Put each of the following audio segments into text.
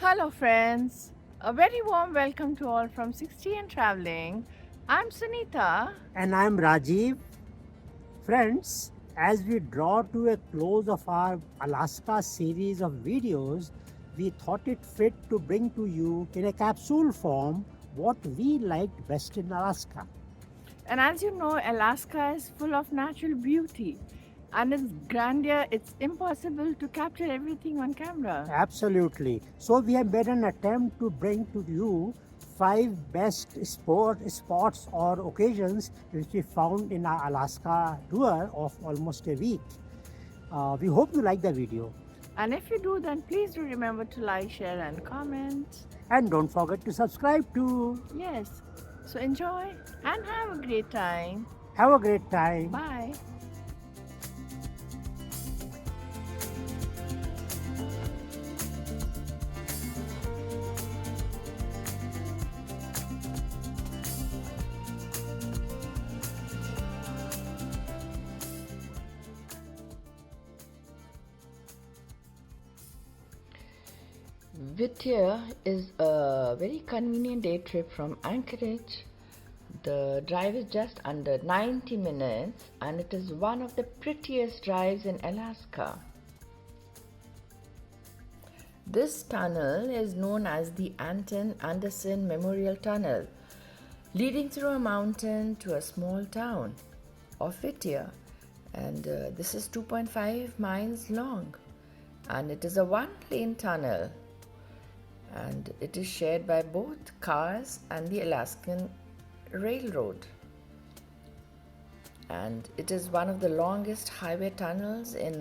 Hello friends, a very warm welcome to all from 60 and Traveling. I'm Sunita. And I'm Rajiv. Friends, as we draw to a close of our Alaska series of videos, we thought it fit to bring to you in a capsule form what we liked best in Alaska. And as you know, Alaska is full of natural beauty and its grandeur, it's impossible to capture everything on camera. Absolutely. So we have made an attempt to bring to you five best spots or occasions which we found in our Alaska tour of almost a week. We hope you like the video. And if you do, then please do remember to like, share, and comment. And don't forget to subscribe too. Yes, so enjoy and have a great time. Have a great time. Bye. Whittier is a very convenient day trip from Anchorage. The drive is just under 90 minutes and it is one of the prettiest drives in Alaska. This tunnel is known as the Anton Anderson Memorial Tunnel, leading through a mountain to a small town of Whittier, and this is 2.5 miles long, and it is a one-lane tunnel, and it is shared by both cars and the Alaskan Railroad, and it is one of the longest highway tunnels in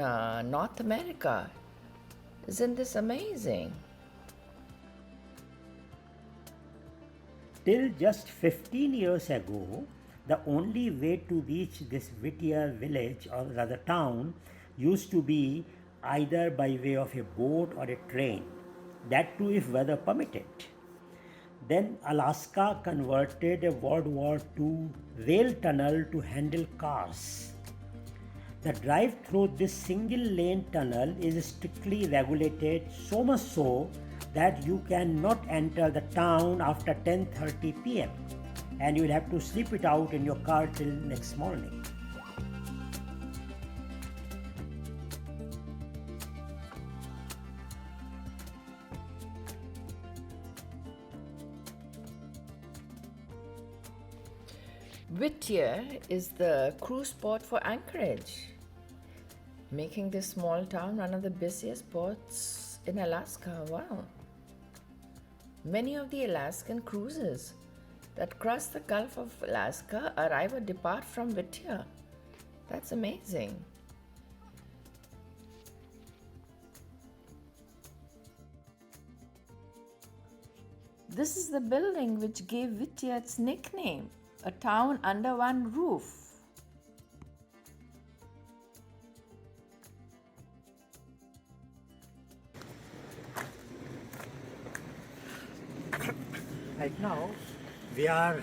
North America. Isn't this amazing? Till just 15 years ago, the only way to reach this Whittier village or rather town used to be either by way of a boat or a train, that too if weather permitted. Then Alaska converted a World War II rail tunnel to handle cars. The drive through this single lane tunnel is strictly regulated, so much so that you cannot enter the town after 10:30 p.m. and you will have to sleep it out in your car till next morning. Whittier is the cruise port for Anchorage, making this small town one of the busiest ports in Alaska. Wow. Many of the Alaskan cruises that cross the Gulf of Alaska arrive or depart from Whittier. That's amazing. This is the building which gave Whittier its nickname, a town under one roof. Right now, we are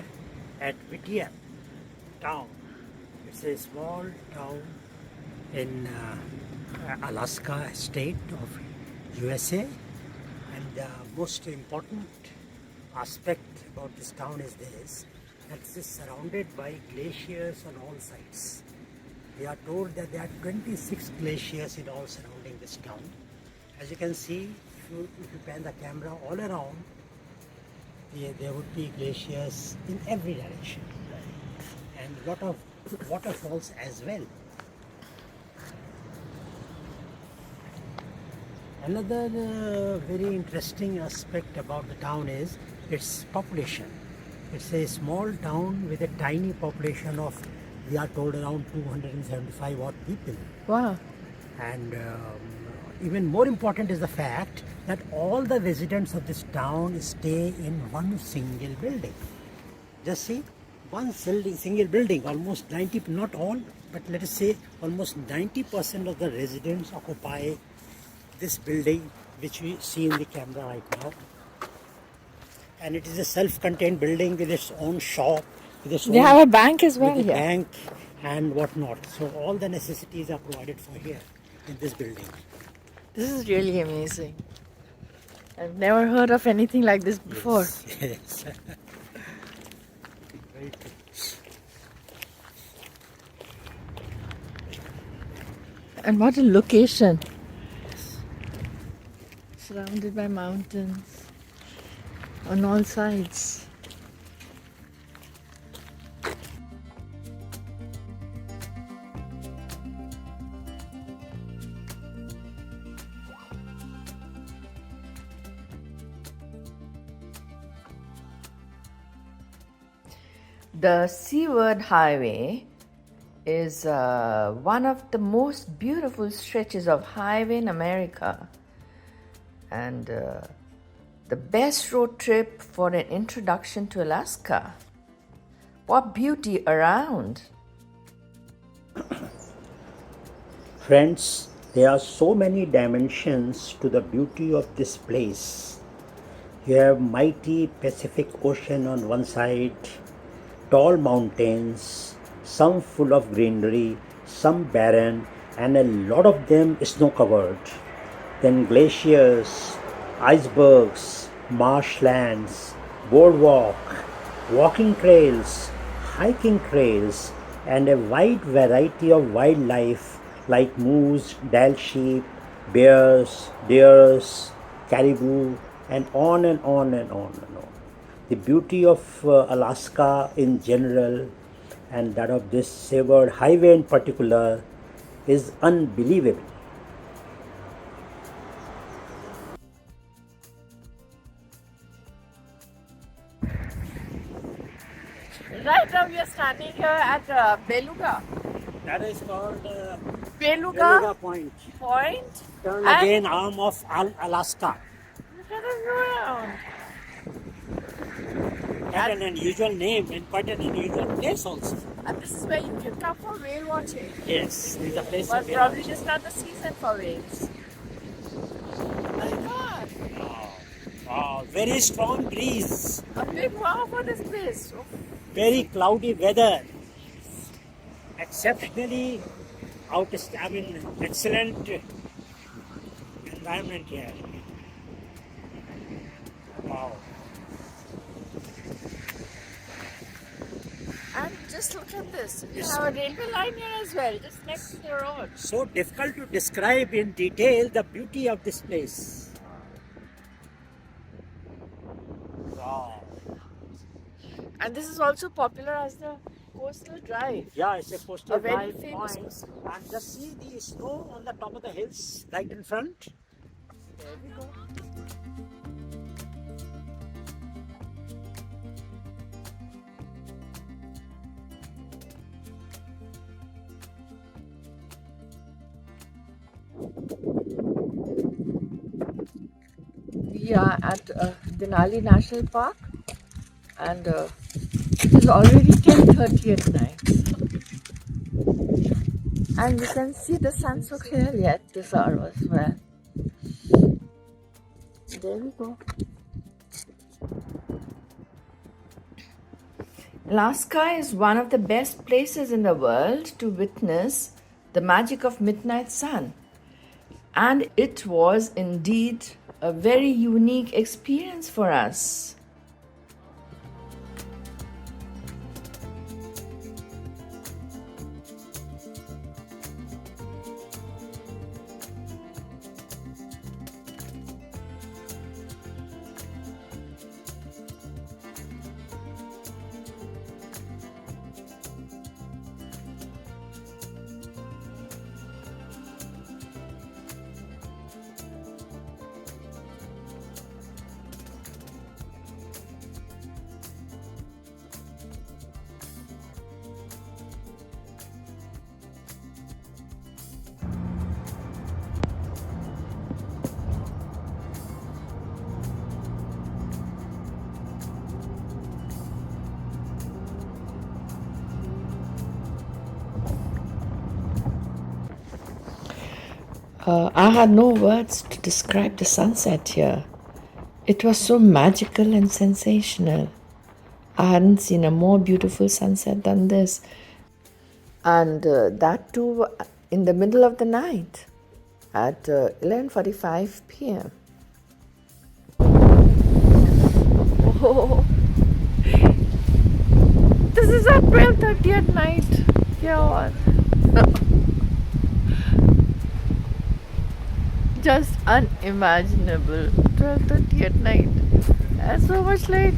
at Whittier town. It's a small town in Alaska state of USA, and the most important aspect about this town is this, that it is surrounded by glaciers on all sides. We are told that there are 26 glaciers in all surrounding this town. As you can see, if you pan the camera all around, there would be glaciers in every direction and a lot of waterfalls as well. Another very interesting aspect about the town is its population. It's a small town with a tiny population of, we are told, around 275 odd people. Wow. And even more important is the fact that all the residents of this town stay in one single building. Just see, one single building, almost 90, not all, but let us say almost 90% of the residents occupy this building which we see in the camera right now. And it is a self-contained building with its own shop, with its They own, have a bank as well with a here. bank and whatnot. So all the necessities are provided for here in this building. This is really amazing. I've never heard of anything like this before. Yes. Very good. And what a location! Surrounded by mountains on all sides. The Seaward Highway is one of the most beautiful stretches of highway in America, and the best road trip for an introduction to Alaska. What beauty around! Friends, there are so many dimensions to the beauty of this place. You have mighty Pacific Ocean on one side, tall mountains, some full of greenery, some barren, and a lot of them snow covered. Then glaciers, icebergs, marshlands, boardwalk, walking trails, hiking trails, and a wide variety of wildlife like moose, Dall sheep, bears, deers, caribou, and on and on and on and on. The beauty of Alaska in general and that of this Seaward Highway in particular is unbelievable. Right now we are standing here at Beluga. That is called Beluga Point. Point. Turn And again arm of Alaska. look at us go around. Quite an unusual name and quite an unusual place also. And this is where you can come for whale watching. Yes, this is a place But of probably just not the season for whales. Oh my God! Wow, very strong breeze, A big wow for this place. Oh, very cloudy weather, exceptionally excellent environment here. Wow. and just look at this. You Yes. have a railway line here as well, just next to the road. So difficult to describe in detail the beauty of this place. Wow. And this is also popular as the coastal drive. Yeah, it's a coastal A very drive famous point. coastal. And just see the snow on the top of the hills right in front. There we go. We are at Denali National Park, and it is already 10:30 at night. And we can see the sun so clearly at this hour as well. There we go. Alaska is one of the best places in the world to witness the magic of midnight sun. And it was indeed a very unique experience for us. I had no words to describe the sunset here. It was so magical and sensational. I hadn't seen a more beautiful sunset than this. And that too in the middle of the night at 11:45 p.m. Oh, this is at 12:30 at night. Yeah. Just unimaginable. 12:30 at night. That's so much late.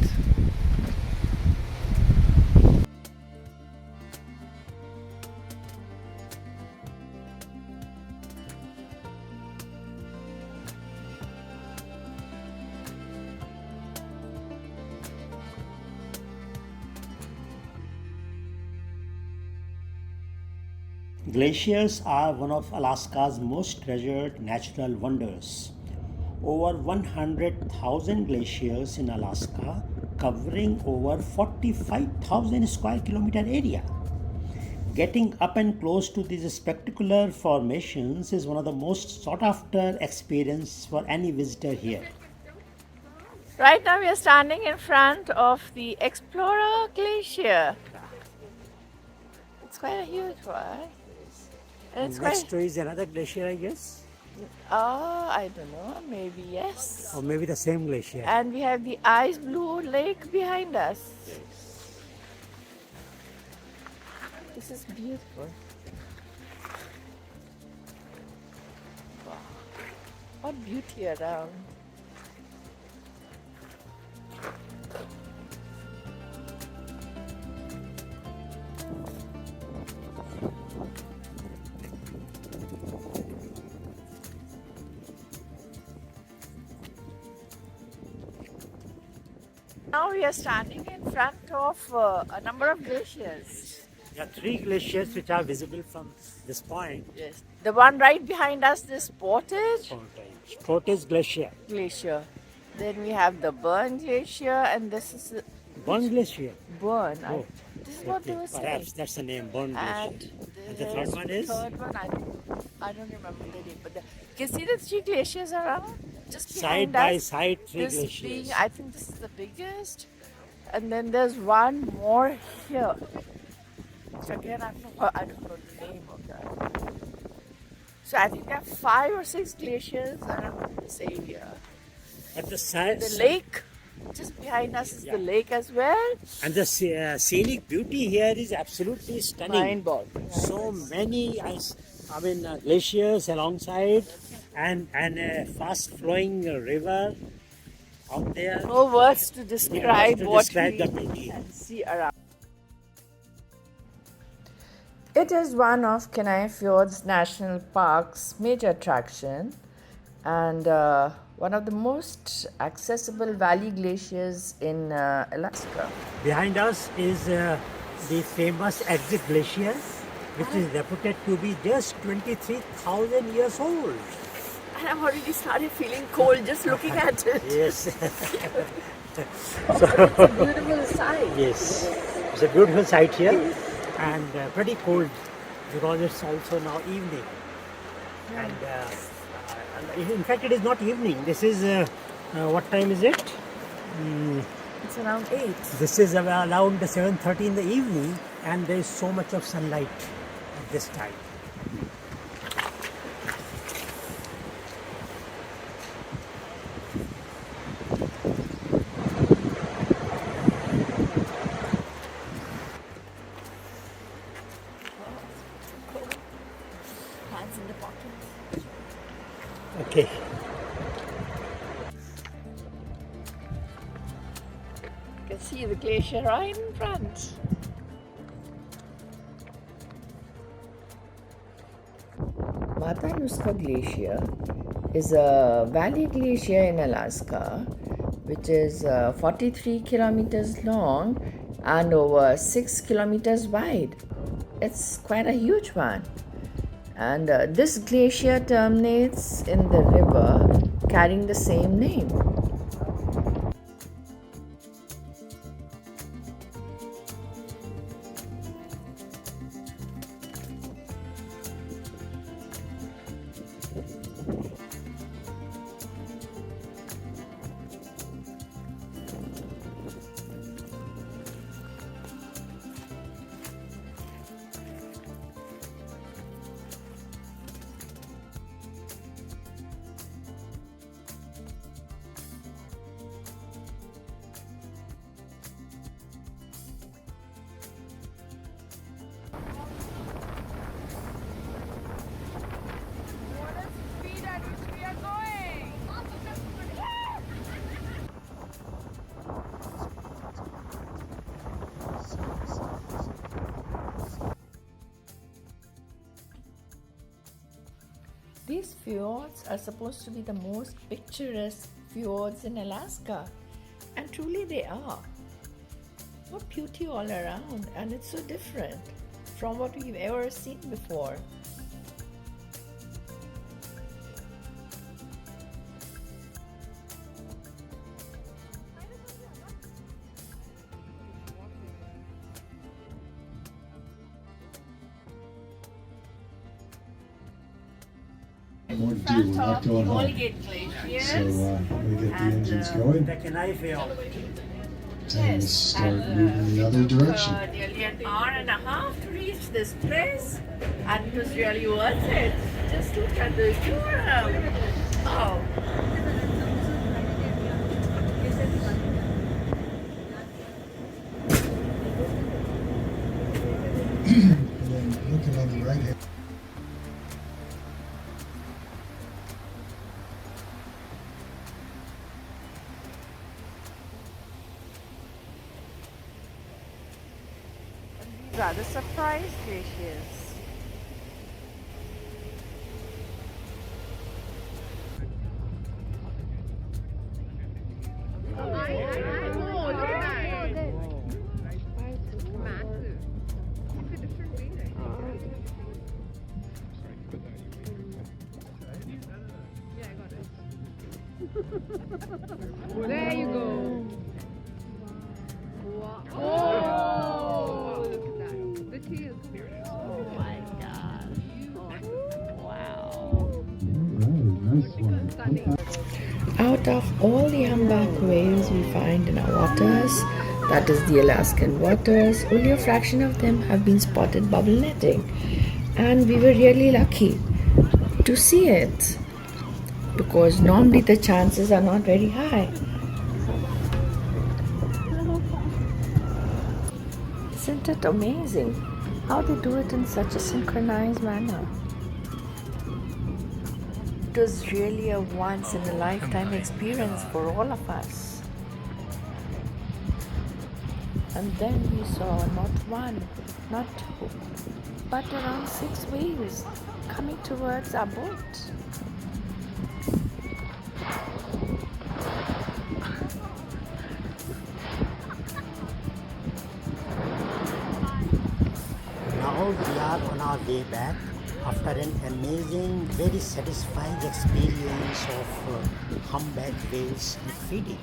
Glaciers are one of Alaska's most treasured natural wonders. Over 100,000 glaciers in Alaska, covering over 45,000 square kilometer area. Getting up and close to these spectacular formations is one of the most sought after experience for any visitor here. Right now we are standing in front of the Explorer Glacier. It's quite a huge one. And it's Next quite. to is another glacier, I guess, I don't know, maybe yes. or maybe the same glacier. And we have the ice blue lake behind us. This is beautiful. Wow. What beauty around. Now we are standing in front of a number of glaciers. There are three glaciers which are visible from this point. Yes. The one right behind us, this Portage Portage Glacier. Glacier. Then we have the Burn Glacier, and this is Burn Glacier. Burn. Oh, This is what they were saying. perhaps that's the name, Burn And Glacier. And the third one is? Third one, I don't remember the name, but you can see the three glaciers around just Side behind by us. side, three This glaciers. being, I think this is the biggest, and then there's one more here. Which again, I don't know the name of that. So I think there are 5 or 6 glaciers around this area. At the side, The lake just behind us is the lake as well. and the scenic beauty here is absolutely stunning. Mind-boggling. So many glaciers alongside, and a fast flowing river out there. No words to describe to what describe we the beauty. can see around. It is one of Kenai Fjords National Park's major attraction and one of the most accessible valley glaciers in Alaska. Behind us is the famous Exit Glacier, which is reputed to be just 23,000 years old. And I've already started feeling cold just looking at it. Yes. It's a beautiful sight. Yes. It's a beautiful sight here, and pretty cold because it's also now evening. And in fact, it is not evening. This is what time is it? It's around 8. This is around 7:30 in the evening, and there is so much of sunlight at this time. Hands in the pockets. Okay. You can see the glacier right in front. Matanuska Glacier is a valley glacier in Alaska which is 43 kilometers long and over 6 kilometers wide. It's quite a huge one. And this glacier terminates in the river carrying the same name. These fjords are supposed to be the most picturesque fjords in Alaska, and truly they are. What beauty all around, and it's so different from what we've ever seen before. More to do. We're not going home. Glaciers. So we get the engines going The Denali field. and we'll start moving in the other direction. Nearly an hour and a half to reach this place, and it was really worth it. Just look at the view. Oh. And then looking on the right hand. These are the surprise glaciers. There you go. Wow. Oh, look at that. The tears. Oh my gosh. Wow. Alright, nice one. Stunning. Out of all the humpback whales we find in our waters, that is the Alaskan waters, only a fraction of them have been spotted bubble netting. And we were really lucky to see it, because normally the chances are not very high. Isn't it amazing how they do it in such a synchronized manner? It was really a once in a lifetime experience for all of us. And then we saw not one, not two, but around 6 whales coming towards our boat. Now we are on our way back after an amazing, very satisfying experience of humpback whales feeding.